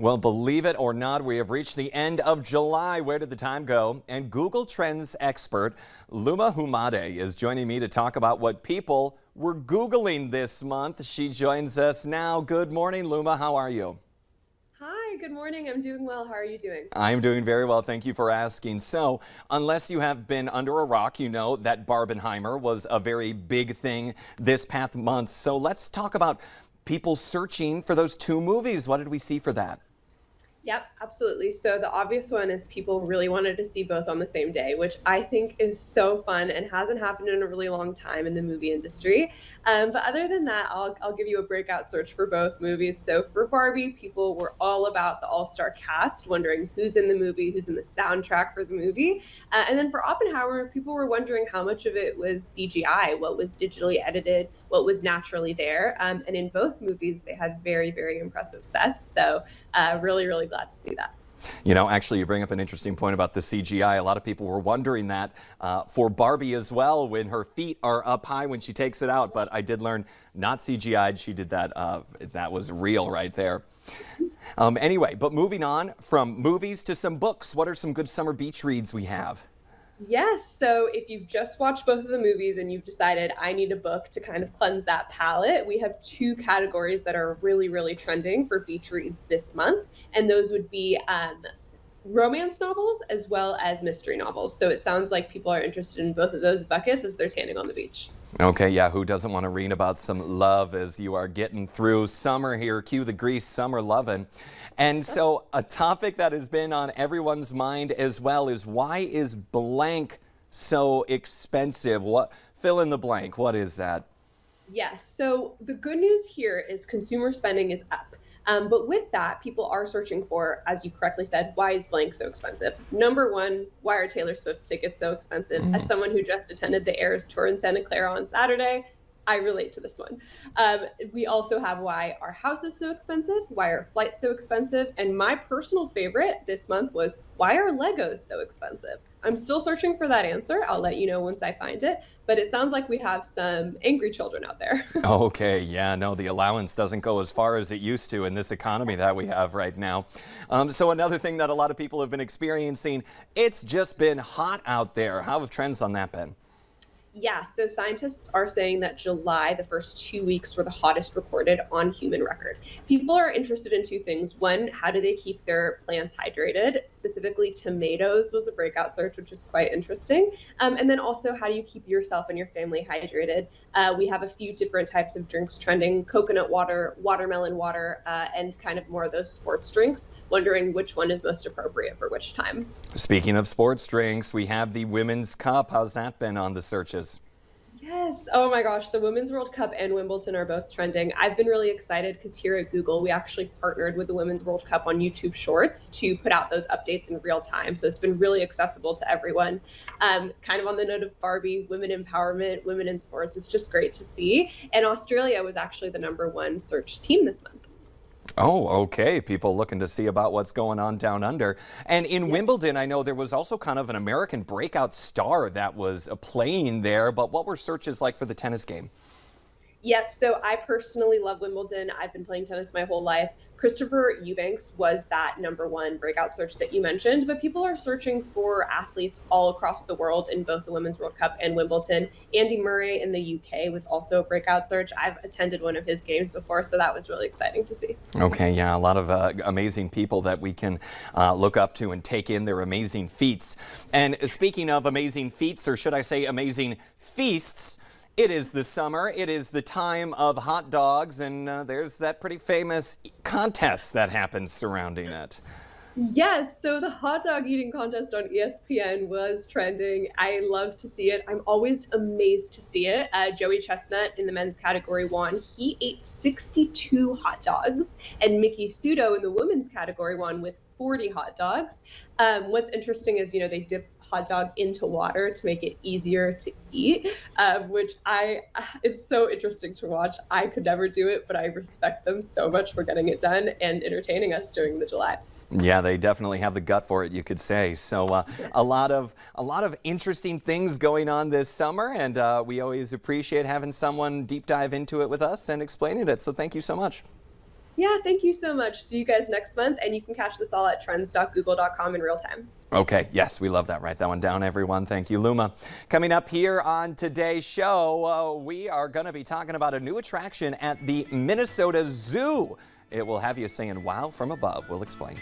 Well, believe it or not, we have reached the end of July. Where did the time go? And Google Trends expert Luma Humade is joining me to talk about what people were Googling this month. She joins us now. Good morning, Luma. How are you? Hi, good morning. I'm doing well. How are you doing? I'm doing very well. Thank you for asking. So, unless you have been under a rock, you know that Barbenheimer was a very big thing this past month. So let's talk about people searching for those two movies. What did we see for that? Yep, absolutely. So the obvious one is people really wanted to see both on the same day, which I think is so fun and hasn't happened in a really long time in the movie industry. But other than that, I'll give you a breakout search for both movies. So for Barbie, people were all about the all-star cast, wondering who's in the movie, who's in the soundtrack for the movie. And then for Oppenheimer, people were wondering how much of it was CGI, what was digitally edited, what was naturally there. And in both movies, they had very, very impressive sets. So really, really glad to see that. You know, actually, you bring up an interesting point about the CGI. A lot of people were wondering that for Barbie as well, when her feet are up high when she takes it out. But I did learn not CGI'd. She did that. That was real right there. Anyway, but moving on from movies to some books. What are some good summer beach reads we have? Yes, so if you've just watched both of the movies and you've decided I need a book to kind of cleanse that palate, we have two categories that are really, really trending for beach reads this month, and those would be romance novels as well as mystery novels. So it sounds like people are interested in both of those buckets as they're tanning on the beach. Okay, yeah, who doesn't want to read about some love as you are getting through summer here? Cue the Grease summer lovin'. And so a topic that has been on everyone's mind as well is, why is blank so expensive? Fill in the blank. What is that? Yes. So the good news here is consumer spending is up. But with that, people are searching for, as you correctly said, why is blank so expensive? Number one, why are Taylor Swift tickets so expensive? As someone who just attended the Eras tour in Santa Clara on Saturday, I relate to this one. We also have why our house is so expensive, why are flights so expensive, and my personal favorite this month was, why are Legos so expensive? I'm still searching for that answer. I'll let you know once I find it, but it sounds like we have some angry children out there. Okay, yeah, no, the allowance doesn't go as far as it used to in this economy that we have right now. So another thing that a lot of people have been experiencing, it's just been hot out there. How have trends on that been? Yeah, so scientists are saying that July, the first 2 weeks, were the hottest recorded on human record. People are interested in two things. One, how do they keep their plants hydrated? Specifically, tomatoes was a breakout search, which is quite interesting. And then also, how do you keep yourself and your family hydrated? We have a few different types of drinks trending: coconut water, watermelon water, and kind of more of those sports drinks, wondering which one is most appropriate for which time. Speaking of sports drinks, we have the Women's Cup. How's that been on the searches? Yes. Oh my gosh. The Women's World Cup and Wimbledon are both trending. I've been really excited because here at Google, we actually partnered with the Women's World Cup on YouTube Shorts to put out those updates in real time. So it's been really accessible to everyone. Kind of on the note of Barbie, women empowerment, women in sports, it's just great to see. And Australia was actually the #1 searched team this month. Oh, okay. People looking to see about what's going on down under. And in Wimbledon, I know there was also kind of an American breakout star that was playing there. But what were searches like for the tennis game? Yep. So I personally love Wimbledon. I've been playing tennis my whole life. Christopher Eubanks was that #1 breakout search that you mentioned, but people are searching for athletes all across the world in both the Women's World Cup and Wimbledon. Andy Murray in the UK was also a breakout search. I've attended one of his games before, so that was really exciting to see. Okay, yeah, a lot of amazing people that we can look up to and take in their amazing feats. And speaking of amazing feats, or should I say amazing feasts, it is the summer, it is the time of hot dogs, and there's that pretty famous contest that happens surrounding it. Yes, so the hot dog eating contest on ESPN was trending. I love to see it. I'm always amazed to see it. Joey Chestnut in the men's category won. He ate 62 hot dogs, and Mickey Sudo in the women's category won with 40 hot dogs. What's interesting is, they dip hot dog into water to make it easier to eat, which it's so interesting to watch. I could never do it, but I respect them so much for getting it done and entertaining us during the July. Yeah, they definitely have the gut for it, you could say. So a lot of interesting things going on this summer, and we always appreciate having someone deep dive into it with us and explaining it. So thank you so much. Yeah, thank you so much. See you guys next month, and you can catch this all at trends.google.com in real time. Okay, yes, we love that. Write that one down, everyone. Thank you, Luma. Coming up here on today's show, we are going to be talking about a new attraction at the Minnesota Zoo. It will have you saying wow from above. We'll explain.